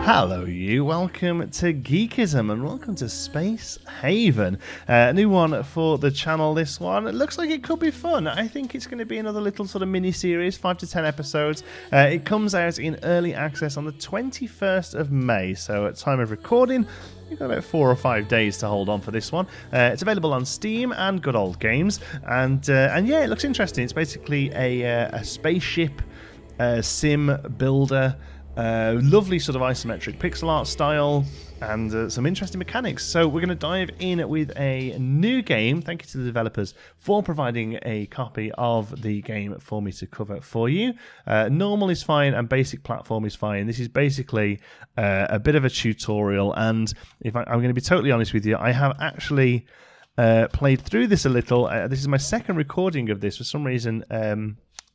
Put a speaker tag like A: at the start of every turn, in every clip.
A: Hello you, welcome to Geekism and welcome to Space Haven. A new one for the channel, this one. It looks like it could be fun. I think it's going to be another little sort of mini-series, 5 to 10 episodes. It comes out in early access on the 21st of May, so at time of recording, you've got about 4 or 5 days to hold on for this one. It's available on Steam and Good Old Games, and yeah, it looks interesting. It's basically a spaceship sim builder. Lovely sort of isometric pixel art style and some interesting mechanics. So we're going to dive in with a new game. Thank you to the developers for providing a copy of the game for me to cover for you. Normal is fine and basic platform is fine. This is basically a bit of a tutorial, and if I'm going to be totally honest with you, I have actually played through this a little. This is my second recording of this. For some reason,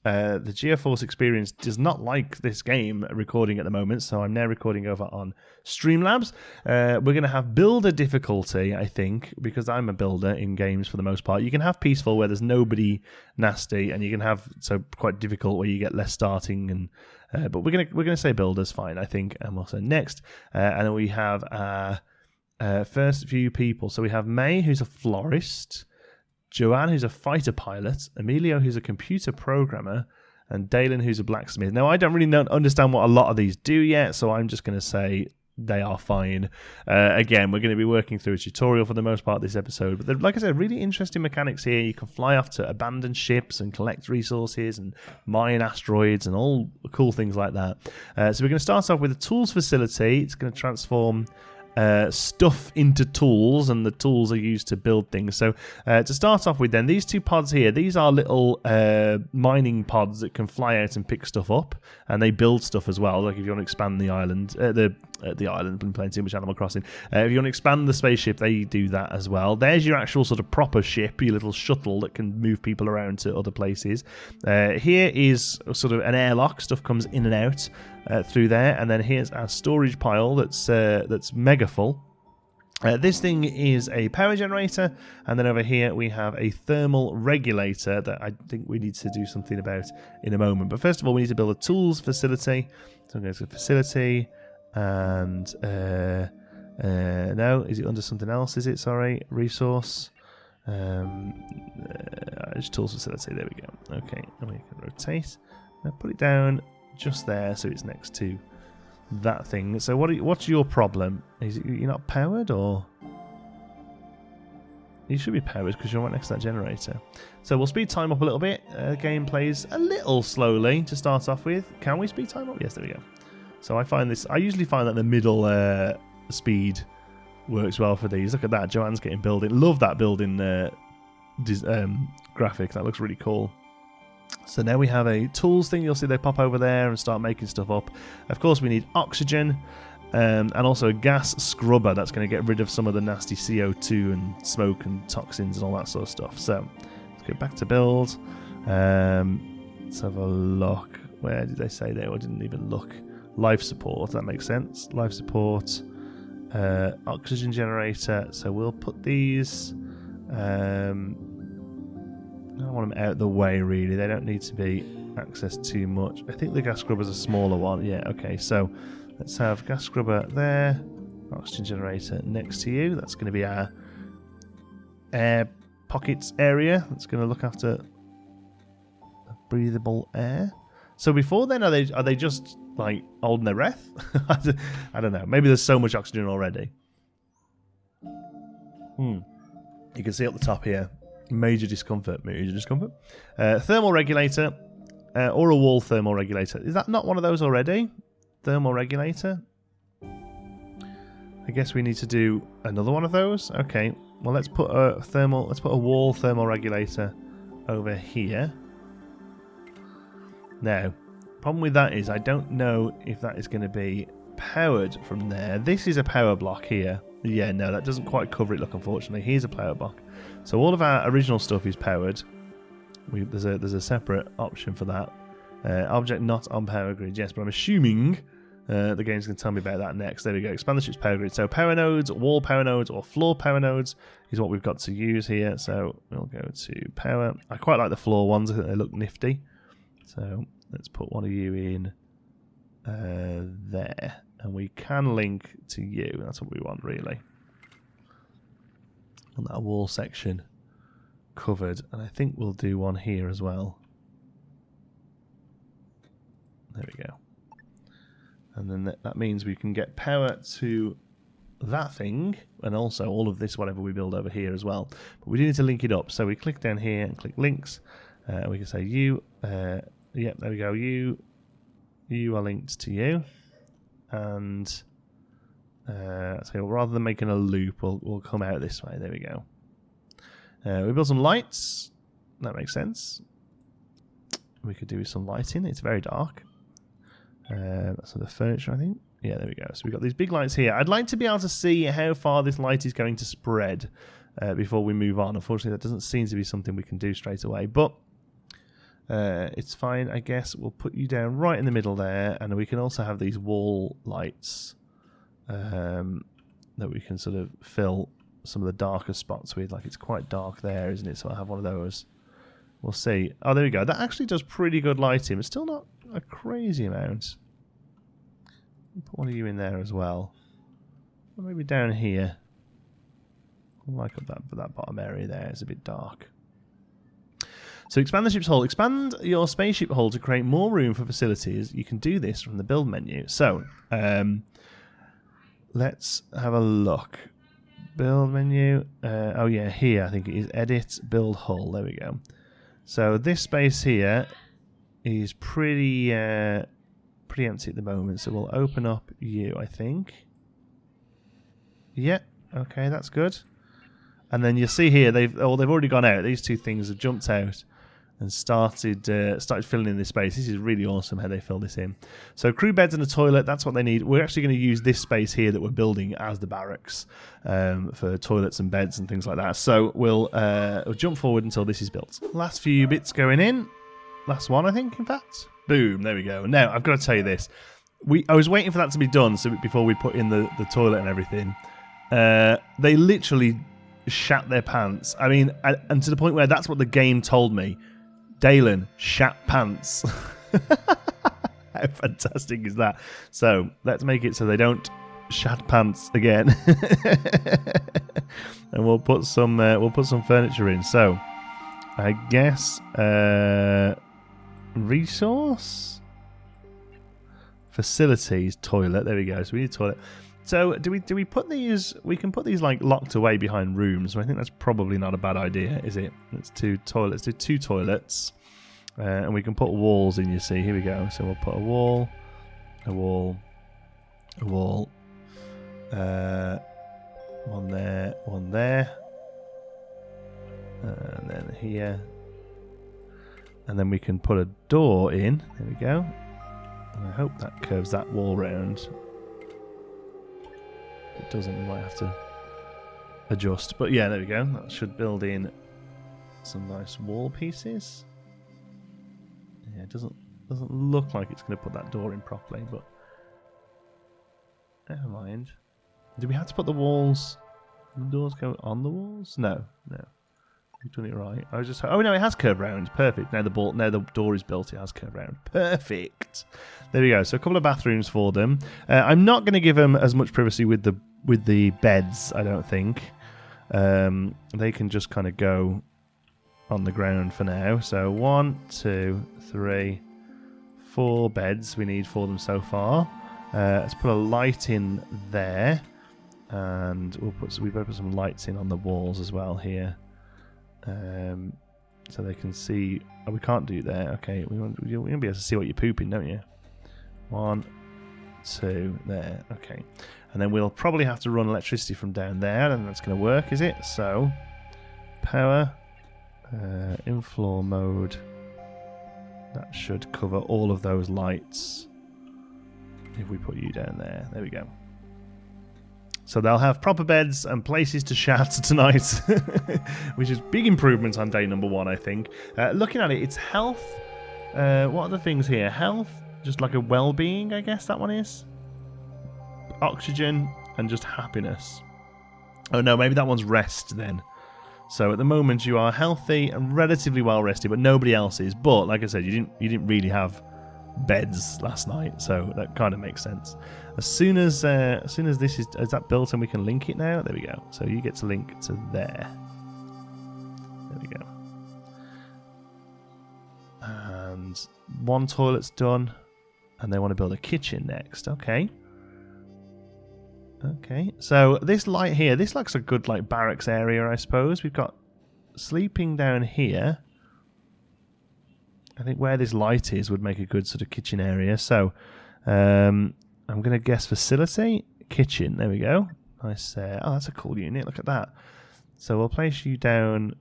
A: the GeoForce experience does not like this game recording at the moment, so I'm now recording over on Streamlabs. We're going to have builder difficulty, I think, because I'm a builder in games for the most part. You can have peaceful where there's nobody nasty, and you can have so quite difficult where you get less starting. And but we're gonna say builder's fine, I think. And we'll say next, and then we have first few people. So we have May, who's a florist. Joanne, who's a fighter pilot, Emilio, who's a computer programmer, and Dalen, who's a blacksmith. Now, I don't really understand what a lot of these do yet, so I'm just going to say they are fine. Again, we're going to be working through a tutorial for the most part of this episode, but like I said, really interesting mechanics here. You can fly off to abandoned ships and collect resources and mine asteroids and all cool things like that. So we're going to start off with a tools facility. It's going to transform stuff into tools, and the tools are used to build things. So to start off with then, these two pods here, these are little mining pods that can fly out and pick stuff up, and they build stuff as well. Like if you want to expand the island, the island, been playing too much Animal Crossing. If you want to expand the spaceship, they do that as well. There's your actual sort of proper ship, your little shuttle that can move people around to other places. Here is sort of an airlock, stuff comes in and out through there, and then here's our storage pile that's mega full. This thing is a power generator, and then over here we have a thermal regulator that I think we need to do something about in a moment. But first of all, we need to build a tools facility. So I'm going to go to facility, and no, is it under something else? Is it? Sorry, resource. Just tools facility. There we go. Okay, and we can rotate. Now put it down just there, so it's next to that thing. So what's your problem? Is it you're not powered, or you should be powered because you're right next to that generator? So we'll speed time up a little bit. Game plays a little slowly to start off with. Can we speed time up? Yes, there we go. So I usually find that the middle speed works well for these. Look at that, Joanne's getting building. Love that building graphic. That looks really cool. So now we have a tools thing. You'll see they pop over there and start making stuff up. Of course, we need oxygen and also a gas scrubber that's going to get rid of some of the nasty CO2 and smoke and toxins and all that sort of stuff. So let's get back to build. Let's have a look. Where did they say there? I didn't even look. Life support, that makes sense. Life support, oxygen generator. So we'll put these. I don't want them out of the way, really. They don't need to be accessed too much. I think the gas scrubber's a smaller one. Yeah, okay. So let's have gas scrubber there. Oxygen generator next to you. That's going to be our air pockets area. That's going to look after breathable air. So before then, are they just like holding their breath? I don't know. Maybe there's so much oxygen already. You can see up the top here. Major discomfort. Thermal regulator, or a wall thermal regulator. Is that not one of those already? Thermal regulator? I guess we need to do another one of those. Okay. Well, let's put a wall thermal regulator over here. Now, problem with that is I don't know if that is going to be powered from there. This is a power block here. Yeah, no, that doesn't quite cover it, look, unfortunately. Here's a power block. So all of our original stuff is powered. There's a separate option for that. Object not on power grid, yes, but I'm assuming the game's going to tell me about that next. There we go, expand the ship's power grid. So power nodes, wall power nodes, or floor power nodes is what we've got to use here. So we'll go to power. I quite like the floor ones, I think they look nifty. So let's put one of you in there. And we can link to you. That's what we want, really. On that wall section covered. And I think we'll do one here as well. There we go. And then that means we can get power to that thing, and also all of this, whatever we build over here as well. But we do need to link it up. So we click down here and click links. We can say you. Yep, there we go. You are linked to you. And so rather than making a loop, we'll come out this way. There we go. We build some lights. That makes sense. We could do with some lighting. It's very dark. That's the furniture, I think. Yeah, there we go. So we've got these big lights here. I'd like to be able to see how far this light is going to spread before we move on. Unfortunately, that doesn't seem to be something we can do straight away. But it's fine, I guess. We'll put you down right in the middle there. And we can also have these wall lights that we can sort of fill some of the darker spots with. Like, it's quite dark there, isn't it? So I'll have one of those. We'll see. Oh, there we go. That actually does pretty good lighting. It's still not a crazy amount. Put one of you in there as well. Or maybe down here. I like that bottom area there. It's a bit dark. So expand the ship's hull. Expand your spaceship hull to create more room for facilities. You can do this from the build menu. So let's have a look. Build menu. Oh yeah, here I think it is. Edit, build hull. There we go. So this space here is pretty empty at the moment, so we'll open up you, I think. Yeah, okay, that's good. And then you'll see here they've already gone out. These two things have jumped out and started filling in this space. This is really awesome how they fill this in. So crew beds and a toilet, that's what they need. We're actually going to use this space here that we're building as the barracks for toilets and beds and things like that. So we'll jump forward until this is built. Last few bits going in. Last one, I think, in fact. Boom, there we go. Now, I've got to tell you this. I was waiting for that to be done before we put in the toilet and everything. They literally shat their pants. I mean, and to the point where that's what the game told me. Dalen, shat pants. How fantastic is that? So, let's make it so they don't shat pants again. And we'll put some furniture in. So, I guess resource facilities toilet. There we go. So we need a toilet. So do we put these? We can put these like locked away behind rooms. So I think that's probably not a bad idea, is it? Let's do toilets. Do two toilets, and we can put walls in. You see, here we go. So we'll put a wall, a wall, a wall. One there, one there, and then here. And then we can put a door in. There we go. And I hope that curves that wall round. If it doesn't, we might have to adjust. But yeah, there we go. That should build in some nice wall pieces. Yeah, it doesn't look like it's going to put that door in properly, but never mind. Do we have to put the walls? The doors go on the walls? No. We've done it right. I was just... Oh, no, it has curved round. Perfect. Now the door is built, it has curved round. Perfect. There we go. So a couple of bathrooms for them. I'm not going to give them as much privacy with the beds, I don't think. They can just kind of go on the ground for now. So 1, 2, 3, 4 beds we need for them so far. Let's put a light in there. And we better put some lights in on the walls as well here. So they can see. Oh, we can't do that. Okay, we want to be able to see what you're pooping, don't you? 1, 2, there. Okay, and then we'll probably have to run electricity from down there, and that's going to work, is it? So, power, in floor mode. That should cover all of those lights. If we put you down there, there we go. So they'll have proper beds and places to shat tonight, which is big improvements on day number 1, I think. Looking at it, it's health. What are the things here? Health, just like a well-being, I guess that one is. Oxygen, and just happiness. Oh no, maybe that one's rest then. So at the moment you are healthy and relatively well rested, but nobody else is. But like I said, you didn't really have beds last night, so that kind of makes sense. As soon as this is that built and we can link it now, there we go. So you get to link to there. There we go. And one toilet's done, and they want to build a kitchen next. Okay. Okay. So this light here, this looks a good like barracks area, I suppose. We've got sleeping down here. I think where this light is would make a good sort of kitchen area. So I'm going to guess facility, kitchen. There we go. Nice. Oh, that's a cool unit. Look at that. So we'll place you down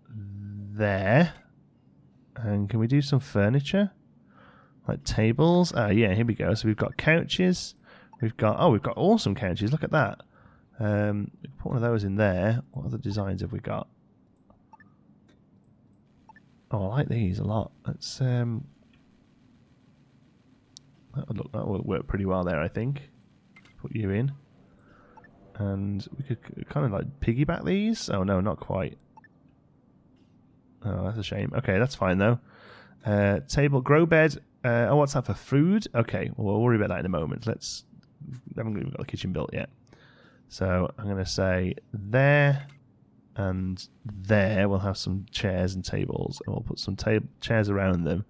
A: there. And can we do some furniture? Like tables? Yeah, here we go. So we've got couches. We've got awesome couches. Look at that. We can put one of those in there. What other designs have we got? Oh, I like these a lot. Let's that will work pretty well there, I think. Put you in, and we could kind of like piggyback these. Oh no, not quite. Oh, that's a shame. Okay, that's fine though. Table, grow bed. Oh, what's that for food? Okay, well, we'll worry about that in a moment. We haven't even got the kitchen built yet. So I'm going to say there. And there we'll have some chairs and tables, and we'll put some chairs around them.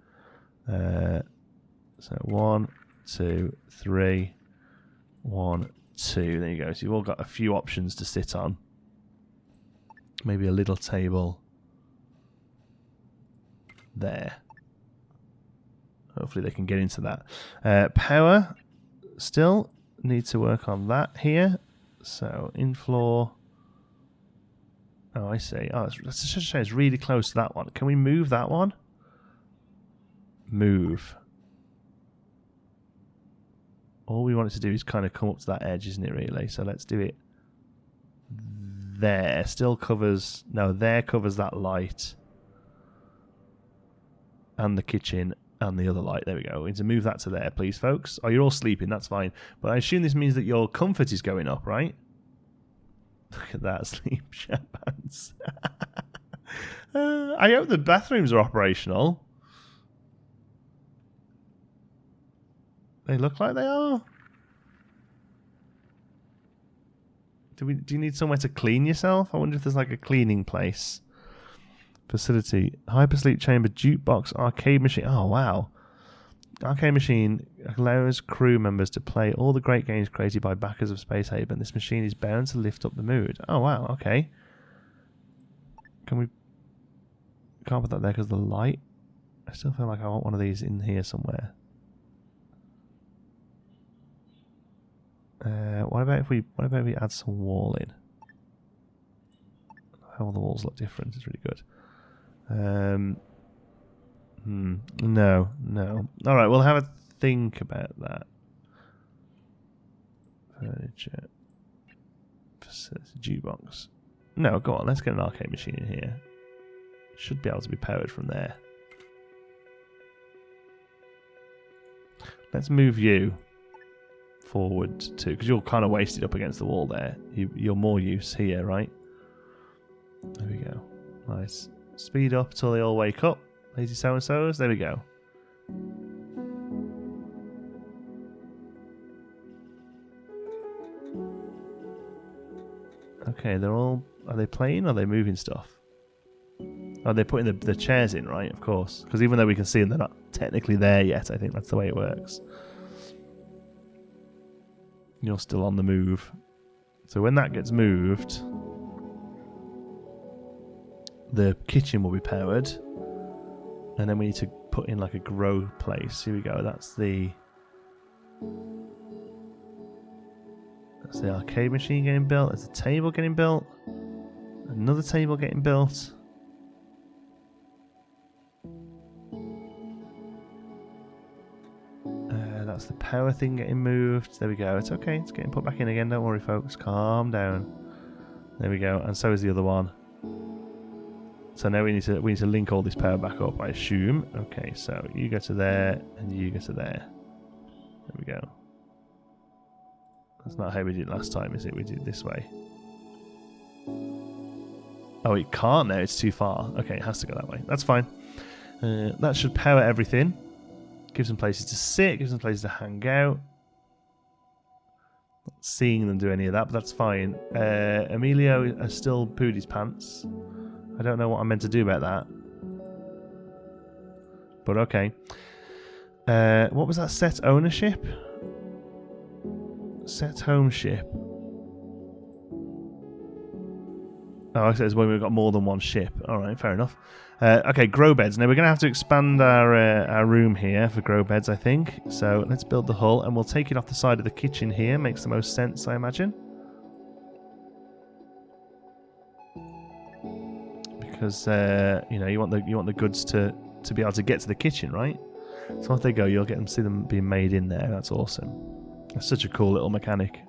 A: So 1, 2, 3, 1, 2. There you go. So you've all got a few options to sit on. Maybe a little table there. Hopefully they can get into that. Power still need to work on that here. So in floor. Oh, I see. Oh, let's just say it's really close to that one. Can we move that one? Move. All we want it to do is kind of come up to that edge, isn't it, really? So let's do it there. Still covers... No, there covers that light. And the kitchen and the other light. There we go. We need to move that to there, please, folks. Oh, you're all sleeping. That's fine. But I assume this means that your comfort is going up, right? Look at that, sleep chat pants. I hope the bathrooms are operational. They look like they are. Do you need somewhere to clean yourself? I wonder if there's like a cleaning place. Facility, hypersleep chamber, jukebox, arcade machine. Oh wow. Arcade machine allows crew members to play all the great games created by backers of Space Haven. This machine is bound to lift up the mood. Oh wow, okay. Can't put that there because of the light. I still feel like I want one of these in here somewhere. What about if we add some wall in? How all the walls look different. It's really good. No. All right, we'll have a think about that. Furniture, jukebox. No, go on. Let's get an arcade machine in here. Should be able to be powered from there. Let's move you forward too, because you're kind of wasted up against the wall there. You're more use here, right? There we go. Nice. Speed up till they all wake up. Lazy so-and-sos. There we go. Okay, they're all... Are they playing or are they moving stuff? Oh, they're putting the chairs in, right? Of course. Because even though we can see them, they're not technically there yet. I think that's the way it works. You're still on the move. So when that gets moved, the kitchen will be powered. And then we need to put in like a grow place. Here we go. That's the arcade machine getting built. There's a table getting built. Another table getting built. That's the power thing getting moved. There we go. It's okay. It's getting put back in again. Don't worry, folks. Calm down. There we go. And so is the other one. So now we need to link all this power back up, I assume. Okay, so you go to there and you go to there. There we go. That's not how we did it last time, is it? We did it this way. Oh, it can't now. It's too far. Okay, it has to go that way. That's fine. That should power everything. Gives them places to sit, gives them places to hang out. Not seeing them do any of that, but that's fine. Emilio has still pooed his pants. I don't know what I'm meant to do about that. But okay. What was that? Set ownership? Set home ship. Oh, I said when we've got more than one ship. Alright, fair enough. Okay, grow beds. Now we're going to have to expand our room here for grow beds, I think. So let's build the hull, and we'll take it off the side of the kitchen here. Makes the most sense, I imagine. Because you know, you want the goods to be able to get to the kitchen, right? So off they go. You'll see them being made in there. That's awesome. That's such a cool little mechanic.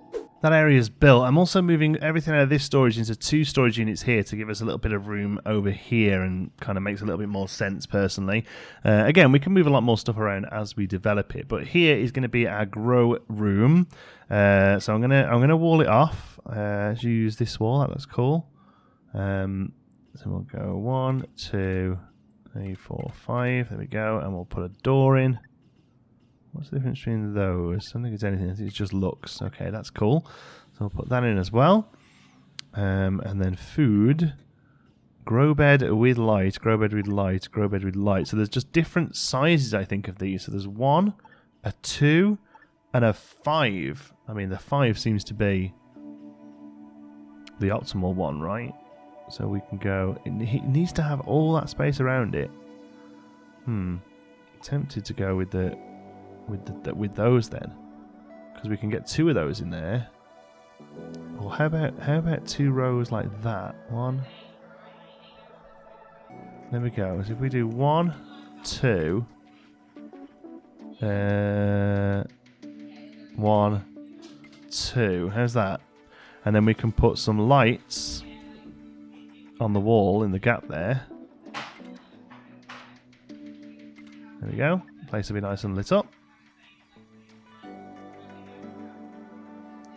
A: That area is built. I'm also moving everything out of this storage into 2 storage units here to give us a little bit of room over here, and kind of makes a little bit more sense personally. Again, we can move a lot more stuff around as we develop it, but here is going to be our grow room. So I'm gonna wall it off. Use this wall. That looks cool. So we'll go 1, 2, 3, 4, 5. There we go, and we'll put a door in. What's the difference between those? I don't think it's anything. I think it's just looks. Okay, that's cool. So we'll put that in as well. And then food. Grow bed with light. Grow bed with light. Grow bed with light. So there's just different sizes, I think, of these. So there's 1, a 2, and a 5. I mean, the 5 seems to be the optimal one, right? So we can go... It needs to have all that space around it. Tempted to go with those then, because we can get 2 of those in there. Or how about 2 rows like that? 1. There we go. So if we do 1, 2, 1, 2. How's that? And then we can put some lights on the wall in the gap there. There we go. The place will be nice and lit up.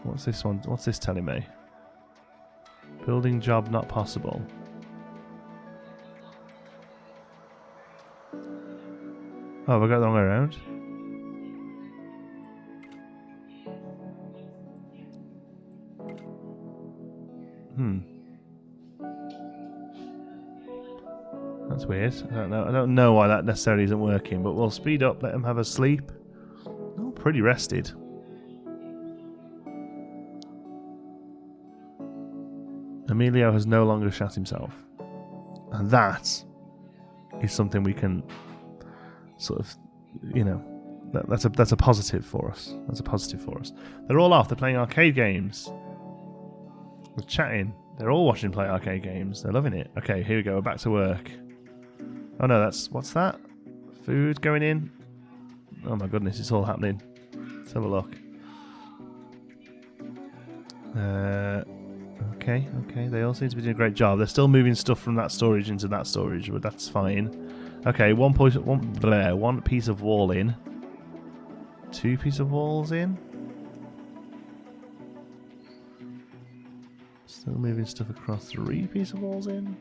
A: What's this one? What's this telling me? Building job not possible. Oh, have I got the wrong way around? That's weird. I don't know why that necessarily isn't working, but we'll speed up, let them have a sleep. Oh, pretty rested. Emilio has no longer shat himself. And that is something we can sort of, you know, that's a positive for us. That's a positive for us. They're all off. They're playing arcade games. We're chatting. They're all watching play arcade games. They're loving it. Okay, here we go. We're back to work. Oh no, what's that? Food going in? Oh my goodness, it's all happening. Let's have a look. Okay, they all seem to be doing a great job. They're still moving stuff from that storage into that storage, but that's fine. Okay, one piece of wall in. 2 pieces of walls in. Still moving stuff across. 3 pieces of walls in.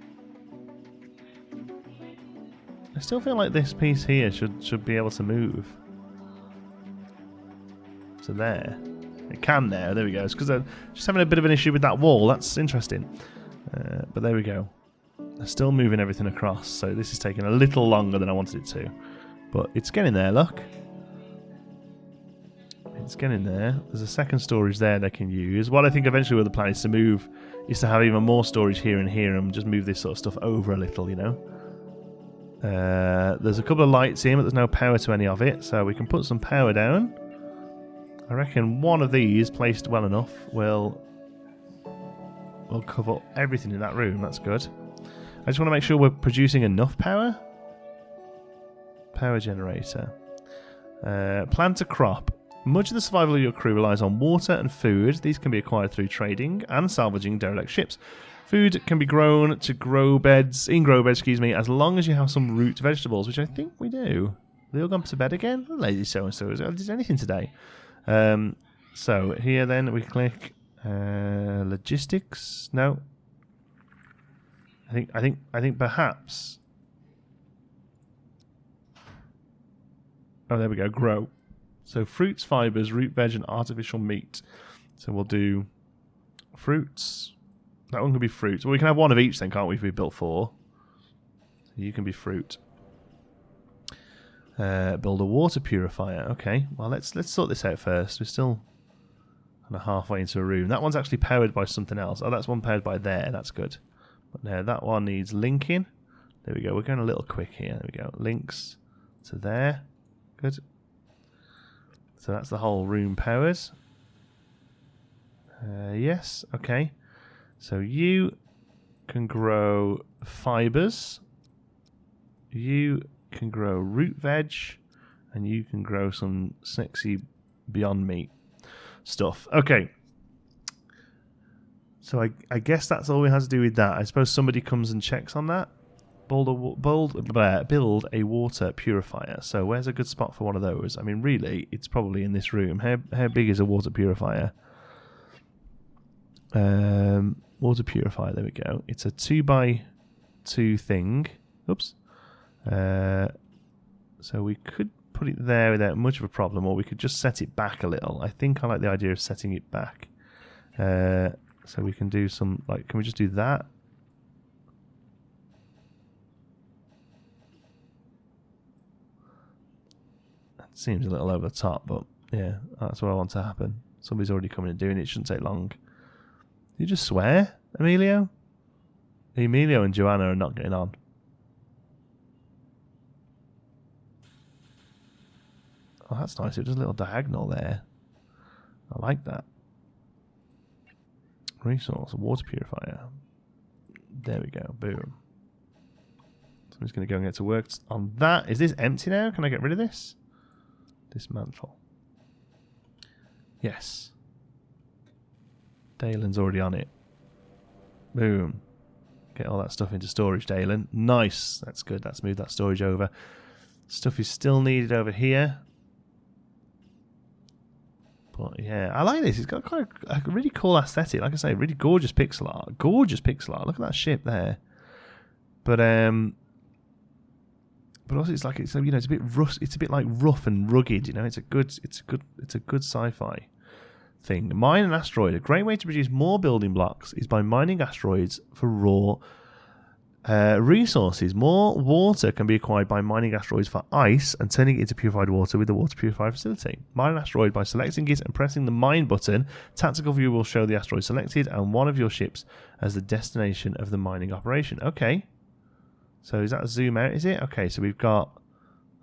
A: I still feel like this piece here should be able to move. So there. It can now. There we go. It's because I'm just having a bit of an issue with that wall. That's interesting. But there we go. They're still moving everything across. So this is taking a little longer than I wanted it to. But it's getting there, look. It's getting there. There's a second storage there they can use. What I think eventually with the plan is to move, is to have even more storage here and just move this sort of stuff over a little, you know. There's a couple of lights in, but there's no power to any of it, so we can put some power down. I reckon one of these, placed well enough, will cover everything in that room. That's good. I just want to make sure we're producing enough power. Power generator. Plant a crop. Much of the survival of your crew relies on water and food. These can be acquired through trading and salvaging derelict ships. Food can be grown in grow beds, as long as you have some root vegetables, which I think we do. They all gone to bed again? Lazy so-and-so. Did anything today? So here then we click logistics. No. I think perhaps Oh, there we go. Grow. So fruits, fibers, root veg, and artificial meat. So we'll do fruits. That one can be fruits. Well, we can have one of each then, can't we, if we built 4? So you can be fruit. Build a water purifier. Okay, well, let's sort this out first. We're still kind of halfway into a room. That one's actually powered by something else. Oh, that's one powered by there. That's good. But now that one needs linking. There we go. We're going a little quick here. There we go. Links to there. Good. So that's the whole room powered. Yes. Okay. So you can grow fibers. You can grow root veg. And you can grow some sexy Beyond Meat stuff. Okay. So I guess that's all we have to do with that. I suppose somebody comes and checks on that. Build a water purifier. So where's a good spot for one of those? I mean, really, it's probably in this room. How big is a water purifier? Water purifier, there we go. It's a 2x2 thing. Oops. So we could put it there without much of a problem, or we could just set it back a little. I think I like the idea of setting it back. So we can do some, like, can we just do that? That seems a little over the top, but yeah, that's what I want to happen. Somebody's already coming and doing it. It shouldn't take long. Did you just swear, Emilio? Emilio and Joanna are not getting on. Oh, that's nice. It does a little diagonal there. I like that. Resource, water purifier. There we go. Boom. So I'm just going to go and get to work on that. Is this empty now? Can I get rid of this? Dismantle. Yes. Dalen's already on it. Boom. Get all that stuff into storage, Dalen. Nice. That's good. Let's move that storage over. Stuff is still needed over here. But yeah, I like this. It's got quite a really cool aesthetic. Like I say, really gorgeous pixel art. Gorgeous pixel art. Look at that ship there. But also it's like it's a bit rough. It's a bit like rough and rugged. You know, it's a good sci-fi thing. Mine an asteroid. A great way to produce more building blocks is by mining asteroids for raw resources. More water can be acquired by mining asteroids for ice and turning it into purified water with the water purifier facility. Mine an asteroid by selecting it and pressing the mine button. Tactical view will show the asteroid selected and one of your ships as the destination of the mining operation. Okay. So is that a zoom out, is it? Okay, so we've got,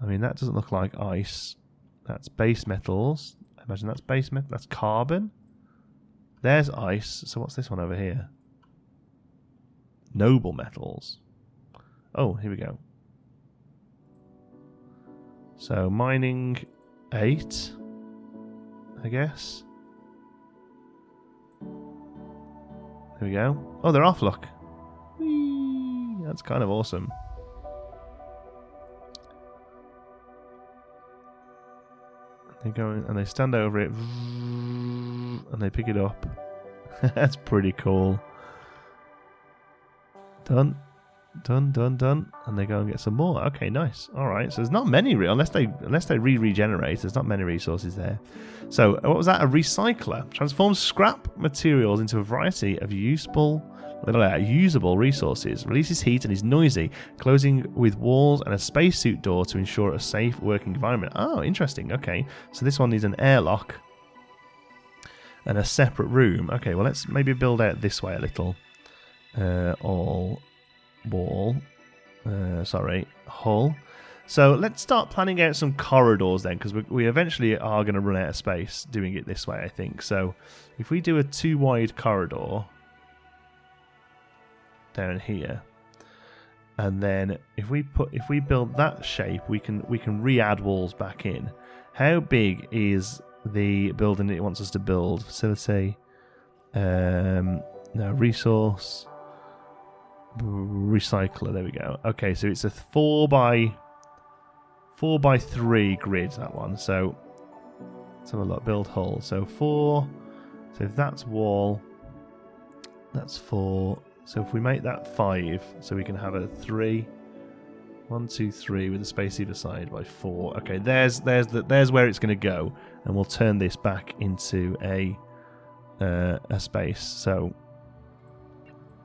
A: I mean, that doesn't look like ice. That's base metals. I imagine that's base metal. That's carbon. There's ice. So what's this one over here? Noble metals. Oh, here we go. So mining 8, I guess. There we go. Oh, they're off, look. Whee! That's kind of awesome. They go and they stand over it and they pick it up. That's pretty cool. Done. And they go and get some more. Okay, nice. Alright, so there's not many unless they regenerate, there's not many resources there. So what was that? A recycler. Transforms scrap materials into a variety of usable resources. Releases heat and is noisy, closing with walls and a spacesuit door to ensure a safe working environment. Oh, interesting. Okay, so this one needs an airlock and a separate room. Okay, well let's maybe build out this way a little. All wall, hull. So let's start planning out some corridors then, because we eventually are going to run out of space doing it this way, I think. So if we do a 2 wide corridor down here, and then if we build that shape, we can re-add walls back in. How big is the building it wants us to build? Facility, no, resource. Recycler, there we go. Okay, so it's a 4 by 3 grid, that one. So let's have a look. Build hull. So 4. So if that's wall, that's 4. So if we make that 5, so we can have a 3 1, 2, 3 with a space either side by 4. Okay, there's where it's going to go, and we'll turn this back into a space. So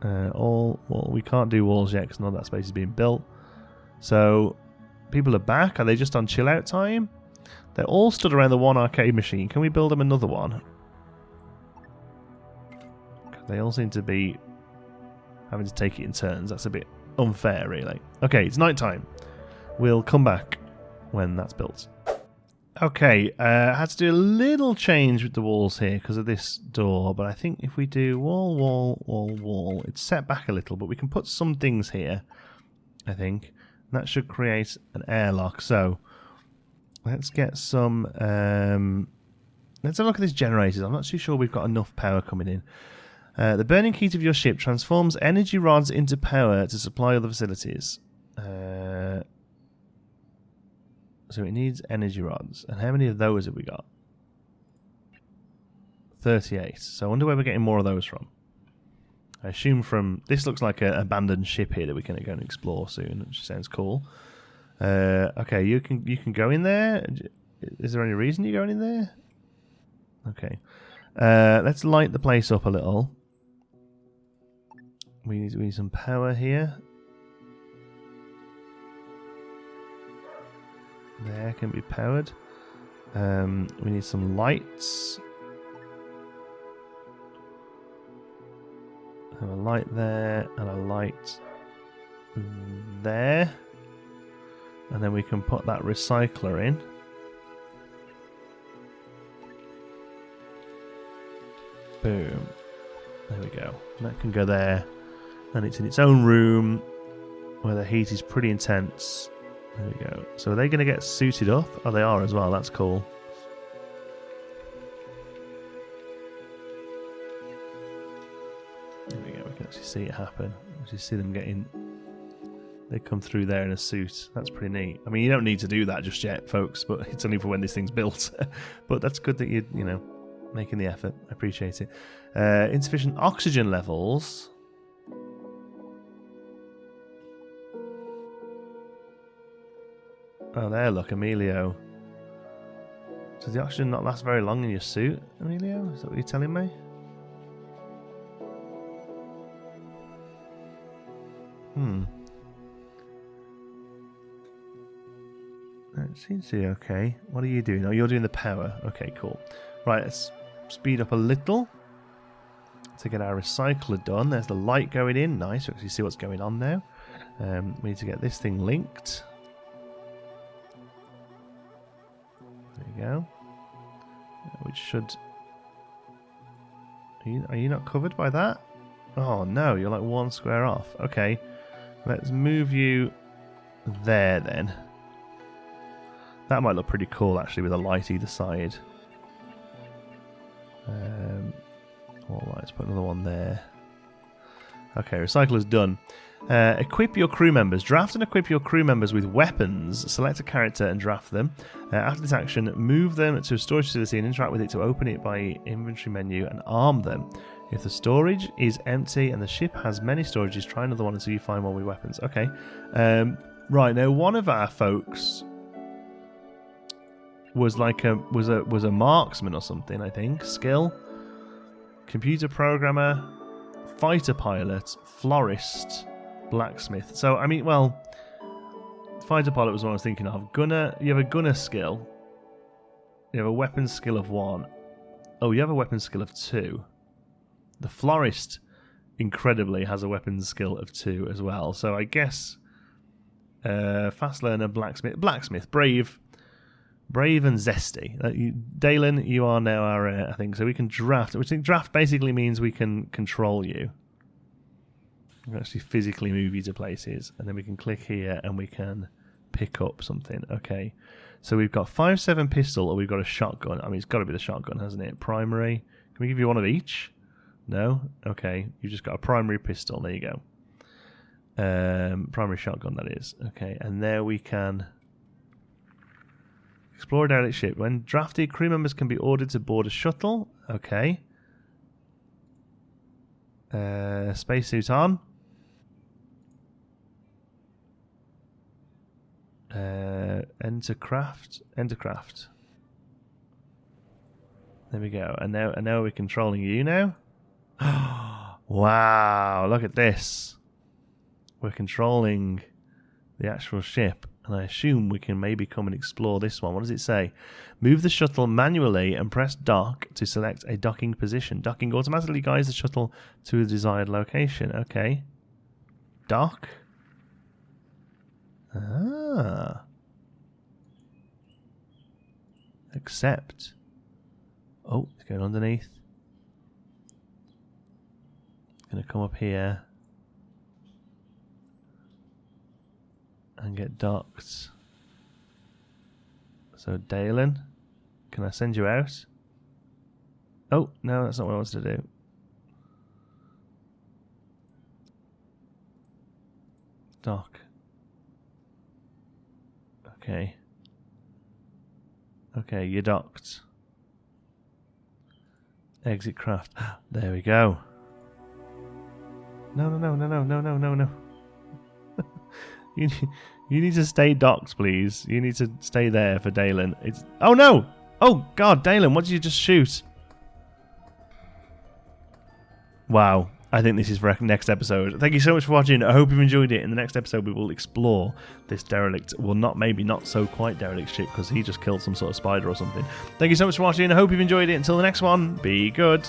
A: we can't do walls yet because none of that space is being built. So people are back. Are they just on chill out time? They're all stood around the one arcade machine. Can we build them another one? They all seem to be having to take it in turns. That's a bit unfair, really. Okay, it's night time. We'll come back when that's built. Okay, I had to do a little change with the walls here because of this door, but I think if we do wall, wall, wall, wall, it's set back a little, but we can put some things here, I think. And that should create an airlock. So let's get some... let's have a look at this generators. I'm not too sure we've got enough power coming in. The burning heat of your ship transforms energy rods into power to supply other facilities. So it needs energy rods. And how many of those have we got? 38. So I wonder where we're getting more of those from. I assume from... This looks like an abandoned ship here that we're going to go and explore soon, which sounds cool. Okay, you can go in there. Is there any reason you're going in there? Okay. Let's light the place up a little. We need some power here. There can be powered. We need some lights. Have a light there and a light there. And then we can put that recycler in. Boom. There we go. And that can go there. And it's in its own room where the heat is pretty intense. There we go. So are they going to get suited up? Oh, they are as well. That's cool. There we go. We can actually see it happen. We can see them getting... They come through there in a suit. That's pretty neat. I mean, you don't need to do that just yet, folks, but it's only for when this thing's built. But that's good that you know, making the effort. I appreciate it. Insufficient oxygen levels. Oh, there, look, Emilio. Does the oxygen not last very long in your suit, Emilio? Is that what you're telling me? That seems to be okay. What are you doing? Oh, you're doing the power. Okay, cool. Right, let's speed up a little to get our recycler done. There's the light going in. Nice. We actually see what's going on now. We need to get this thing linked. There you go. Which should... Are you not covered by that? Oh no, you're like one square off. Okay, let's move you there then. That might look pretty cool actually with a light either side. Let's put another one there. Okay, recycler's done. Equip your crew members. Draft and equip your crew members with weapons. Select a character and draft them. After this action, move them to a storage facility and interact with it to open it by inventory menu and arm them. If the storage is empty and the ship has many storages, try another one until you find one with weapons. Okay. Right, now one of our folks was like a marksman or something, I think. Skill. Computer programmer. Fighter pilot. Florist. Blacksmith. So, I mean, well, fighter pilot was what I was thinking of. Gunner, you have a gunner skill. You have a weapons skill of 1. Oh, you have a weapons skill of 2. The florist, incredibly, has a weapons skill of 2 as well. So I guess fast learner, blacksmith, brave and zesty. Dalen, you are now our, I think, so we can draft. Which I think draft basically means we can control you. We can actually physically move you to places, and then we can click here and we can pick up something. Okay, so we've got 5.7 pistol, or we've got a shotgun. I mean, it's got to be the shotgun, hasn't it? Primary. Can we give you one of each? No? Okay, you've just got a primary pistol. There you go. Primary shotgun, that is. Okay, and there we can explore a derelict ship. When drafted, crew members can be ordered to board a shuttle. Okay. Spacesuit on. Enter craft. Enter craft. There we go. And now we're controlling you now. Wow! Look at this. We're controlling the actual ship, and I assume we can maybe come and explore this one. What does it say? Move the shuttle manually and press dock to select a docking position. Docking automatically guides the shuttle to a desired location. Okay. Dock. Ah. Accept. Oh, it's going underneath. It's going to come up here. And get docked. So, Dalen, can I send you out? Oh, no, that's not what I wanted to do. Dock. Okay. Okay, you're docked. Exit craft. There we go. No. You need to stay docked, please. You need to stay there for Dalen. It's... Oh, no! Oh, God, Dalen, what did you just shoot? Wow. I think this is for next episode. Thank you so much for watching. I hope you've enjoyed it. In the next episode, we will explore this derelict. Well, maybe not so quite derelict ship, because he just killed some sort of spider or something. Thank you so much for watching. I hope you've enjoyed it. Until the next one, be good.